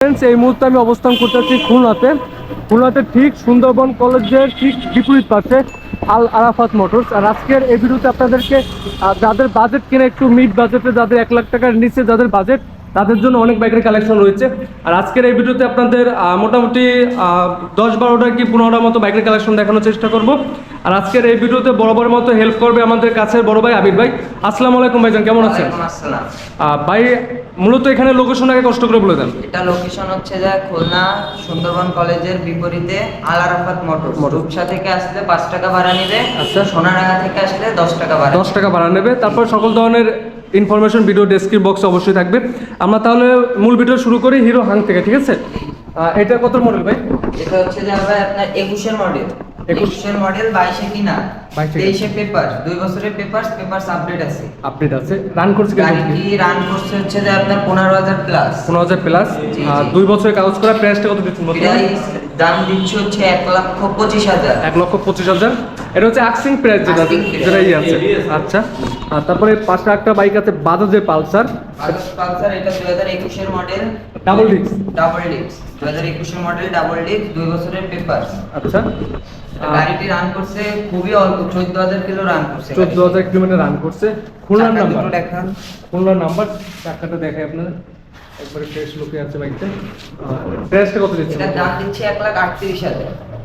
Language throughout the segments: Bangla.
এই মুহূর্তে আমি অবস্থান করতেছি খুলনাতে ঠিক সুন্দরবন কলেজের ঠিক বিপরীত পাশে আল আরাফাত মোটরস। আর আজকের এই ভিডিওতে আপনাদেরকে যাদের বাজেট কিনা একটু মিড বাজেটে, যাদের 1 লাখ টাকার নিচে যাদের বাজেট, তাদের জন্য অনেক বাইকের কালেকশন রয়েছে। আর আজকের এই ভিডিওতে আপনাদের মোটামুটি 10-12টা কি 15টার মতো বাইকের কালেকশন দেখানোর চেষ্টা করব। আর আজকের এই ভিডিওতে বরাবরের মতো হেল্প করবে আমাদের কাছের বড় ভাই আবির ভাই। আসসালামু আলাইকুম ভাইজান, কেমন আছেন? ভাই মূলত এখানে লোকেশন আগে কষ্ট করে বলে দেন। এটা লোকেশন হচ্ছে যে খুলনা সুন্দরবন কলেজের বিপরীতে আল আরাফাত মোটরস। রূপসা থেকে আসলে 5 টাকা ভাড়া নেবে। আচ্ছা। সোনাডাঙ্গা থেকে আসলে 10 টাকা ভাড়া। 10 টাকা ভাড়া নেবে। তারপর সকল ধরনের ইনফরমেশন ভিডিও ডেসক্রিপশন বক্সে অবশ্যই থাকবে। আমরা তাহলে মূল ভিডিও শুরু করি হিরো হাং থেকে, ঠিক আছে? এটা কত মডেল ভাই? এটা হচ্ছে যে আপনার 21 মডেল। 21 মডেল 22 কিনা, 23 পেপার, 2 বছরের পেপারস আপডেট আছে। রান করছে কি? গাড়িটি রান করছে হচ্ছে যে আপনার 15000 প্লাস। 15000 প্লাস। 2 বছরের কাগজ করা। প্রাইসটা কত দিচ্ছেন? প্রাইস দাম দিচ্ছে হচ্ছে 1,25,000। 1,25,000। এটা হচ্ছে আক্সিং প্রাইস যেটাই আছে। আচ্ছা। আর তারপরে পাশে একটা বাইক আছে বাজাজের পালসার। এটা 2021 model double disc 2021 model double disc, 2 বছরের পেপার। আচ্ছা। গাড়িটি রান করছে খুবই অল্প, 14000 কিলো রান করছে। 14000 কিলোমিটার রান করছে। খুলনার নাম্বার দেখান। খুলনার নাম্বার চাকাটা দেখাই আপনাদের। একবারে ফ্রেশ লুকে আছে বাইকটা। প্রাইসটা কত দিচ্ছেন? এটা দাম দিচ্ছে 1,38,000।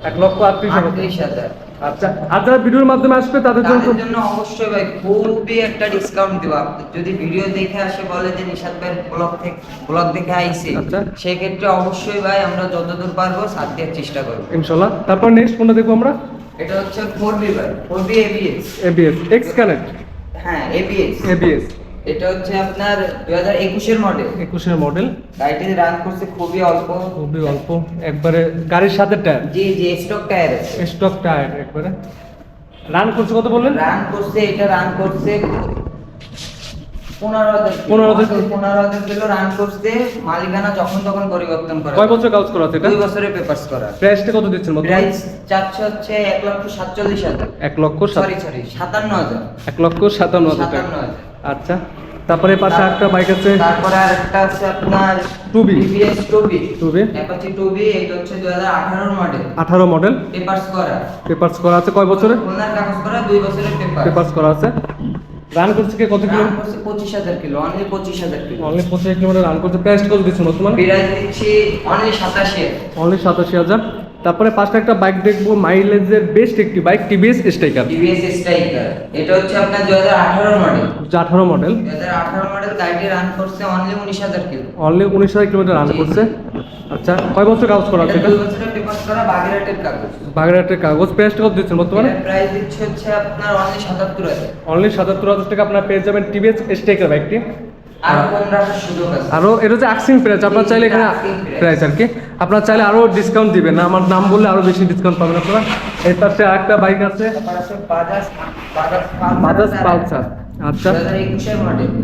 1,38,000। আচ্ছা। আর যারা ভিডিওর মাধ্যমে আসবে তাদের জন্য অবশ্যই ভাই খুবই একটা ডিসকাউন্ট দেব। যদি ভিডিও দেখে আসে বলে যে নিশাদ ভাইয়ের ব্লগ দেখে আইছে, আচ্ছা, সেই ক্ষেত্রে অবশ্যই ভাই আমরা যতদূর পারবো সাথ দেওয়ার চেষ্টা করব ইনশাআল্লাহ। তারপর নেক্সট কোনটা দেখবো আমরা? এটা হচ্ছে 4B ভাই, 4B ABS এক্স কানেক্ট। হ্যাঁ, ABS। এটা হচ্ছে আপনার 2021 মডেল। 21 মডেল। গাড়িটি রান করছে খুবই অল্প। একবারে গাড়ির সাথে টায়ার। জি স্টক টায়ার আছে। স্টক টায়ার একবারে। রান করছে কত বললেন? রান করছে 15,000 কিলো রান করছে। মালিকানা যখন তখন পরিবর্তন করা। কয় বছর কাজ করা আছে এটা? 2 বছরের পেপারস করা। প্রাইসটা কত দিচ্ছেন? প্রাইস চাচ্ছে হচ্ছে 1,47,000। 57,000। 1,57,000। আচ্ছা। তারপরে পাশে একটা বাইক আছে। তারপরে আরেকটা আছে আপনার 2B TVS 2B। Apache 2B এটা হচ্ছে 2018 মডেল। 18 মডেল। পেপারস করা আছে। কয় বছরের? খুলনার কাগজ করা, 2 বছরের পেপারস করা আছে। রান করছে কত কিলো? রান করছে 25,000 kilo, only 25,000 kilo. Only 25 kilometre run করছে। প্রাইস কত দিচ্ছেন বর্তমানে? প্রাইস দিচ্ছি অনলি 87,000। অনলি 87,000। তারপরে পাঁচটা একটা বাইক দেখবো, মাইলেজের বেস্ট একটি বাইক, টিভিএস স্ট্রাইকার। এটা হচ্ছে আপনার 2018 মডেল। 18 মডেল। 2018 মডেল। গাড়িটি রান করছে only 19,000 kilo. Only 19,000 kilometre run করছে। আচ্ছা। কয় বছর কাগজ করা আছে এটা? 2 বছরের পেপারস করা, বাগেরহাটের কাগজ। প্রাইসটা কত দিচ্ছেন বর্তমানে? প্রাইস দিচ্ছে হচ্ছে আপনার অনলি 77,000। অনলি 77,000 টাকা আপনারা পেয়ে যাবেন টিভিএস স্ট্রাইকার বাইকটি। আরো কম রাখার সুযোগ আছে। আরো এটা হচ্ছে আক্সিং প্রাইস। আপনারা চাইলে এখানে প্রাইস আর কি আপনারা চাইলে আরো ডিসকাউন্ট দিবেন না, আমার নাম বললে আরো বেশি ডিসকাউন্ট পাবেন আপনারা। এর পাশে আরেকটা বাইক আছে বাজাজ পালসার। আচ্ছা।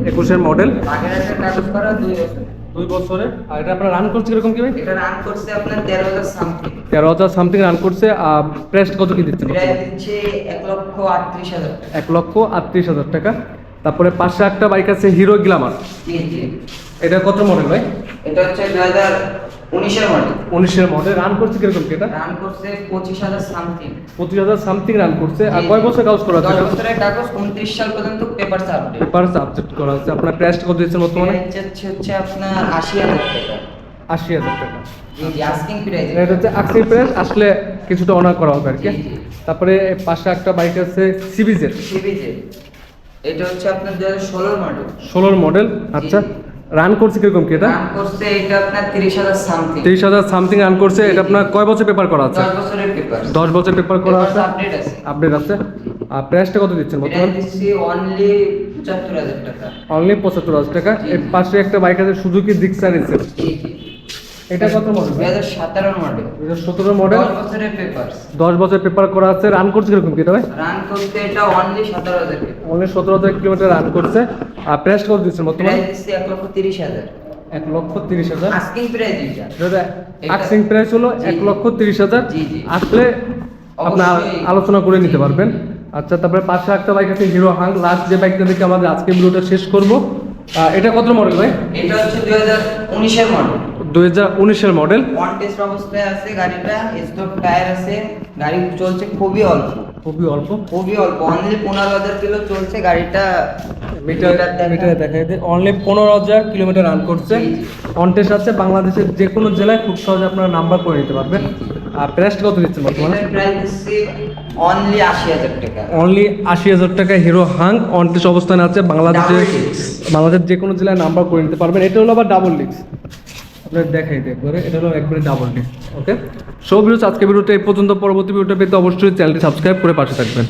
21 মডেল। বাগেরহাটের কাগজ করা, 2 বছরে। আর এটা আপনারা রান করছে কিরকম কি ভাই? এটা রান করছে আপনার 13,000 সামথিং। 13,000 সামথিং রান করছে। প্রাইস কত কি দিচ্ছেন? প্রাইস দিচ্ছে 1,38,000। 1,38,000 টাকা। তারপরে পাশে একটা বাইক আছে হিরো গ্ল্যামার। জি। এটা কত মডেল ভাই? এটা হচ্ছে 2019 মডেল। 19 মডেল। রান করছে কিরকম কি এটা? রান করছে 25,000 সামথিং। 25,000 সামথিং রান করছে। আর কয় বছর কাগজ করা আছে? 10 বছরের কাগজ, 29 সাল পর্যন্ত পেপারস আপডেট। পেপারস আপডেট করা আছে। আপনার প্রাইসটা কত দিচ্ছেন বর্তমানে? হচ্ছে আপনার 80,000 টাকা। 80,000 টাকা। জি আস্কিং প্রাইস। এটা হচ্ছে আক্সিং প্রাইস, আসলে কিছুটা অনার করা হবে আর কি। তারপরে পাশে একটা বাইক আছে সিবিজেড। এটা হচ্ছে আপনার 2016 মডেল। 16 মডেল। আচ্ছা। রান করছে কিরকম কি এটা? রান করছে এটা আপনার 30,000 সামথিং। 30,000 সামথিং রান করছে। এটা আপনার কয় বছর পেপার করা আছে? 10 বছরের পেপার। 10 বছর পেপার করা আছে। আপডেট আছে। আর প্রাইসটা কত দিচ্ছেন বর্তমানে? এটা দিচ্ছি অনলি 75,000 টাকা। অনলি 75,000 টাকা। এর পাশে একটা বাইক আছে সুজুকি জিক্সার এসএফ। এটা কত মডেল? 2017 মডেল। 2017 মডেল। 10 বছরের পেপারস। 10 বছর পেপার করা আছে। রান করছে কিরকম কি এটা ভাই? রান করতে এটা only 17,000 kilo. Only 17,000 kilometre run করছে। আর প্রাইস কত দিচ্ছেন বর্তমানে? প্রাইস দিচ্ছি 1,30,000। 1,30,000। আস্কিং প্রাইস এটা আস্কিং প্রাইস হলো 1,30,000। জি। আসলে আপনি আলোচনা করে নিতে পারবেন। আচ্ছা। তারপরে পাশে একটা বাইক আছে হিরো হাং। লাস্ট যে বাইকটা দেখে আমাদের আজকে ভিডিওটা শেষ করব। এটা কত মডেল ভাই? এটা হচ্ছে 2019 এর মডেল। 2019-এর মডেল। ওয়ান টেস্ট অবস্থায় আছে গাড়িটা, স্টক টায়ার আছে, গাড়ি চলছে খুবই অল্প, খুবই অল্প, খুবই অল্প, অনলি 15,000 কিলো চলছে গাড়িটা। মিটারে দেখাই দেয় অনলি 15,000 কিলোমিটার রান করছে। অন টেস্ট আছে, বাংলাদেশের যে কোনো জেলায় খুব সহজে আপনারা নাম্বার করে নিতে পারবেন। আর প্রাইসটা কত দিচ্ছেন বর্তমানে? প্রাইস দিচ্ছি অনলি 80,000 টাকা। অনলি 80,000 টাকা হিরো হাং অন টেস্ট অবস্থানে আছে, বাংলাদেশের যে কোনো জেলায় নাম্বার করে নিতে পারবেন। এটা হলো আবার ডাবল ডিস্ক, আপনার দেখাই দিই একবারে, এটা হলো একবারে ডাবল ডিস্ক। ওকে, সব ভিডিও আজকে ভিডিওটা এই পর্যন্ত। পরবর্তী ভিডিওটা পেতে অবশ্যই চ্যানেলটি সাবস্ক্রাইব করে পাশে থাকবেন।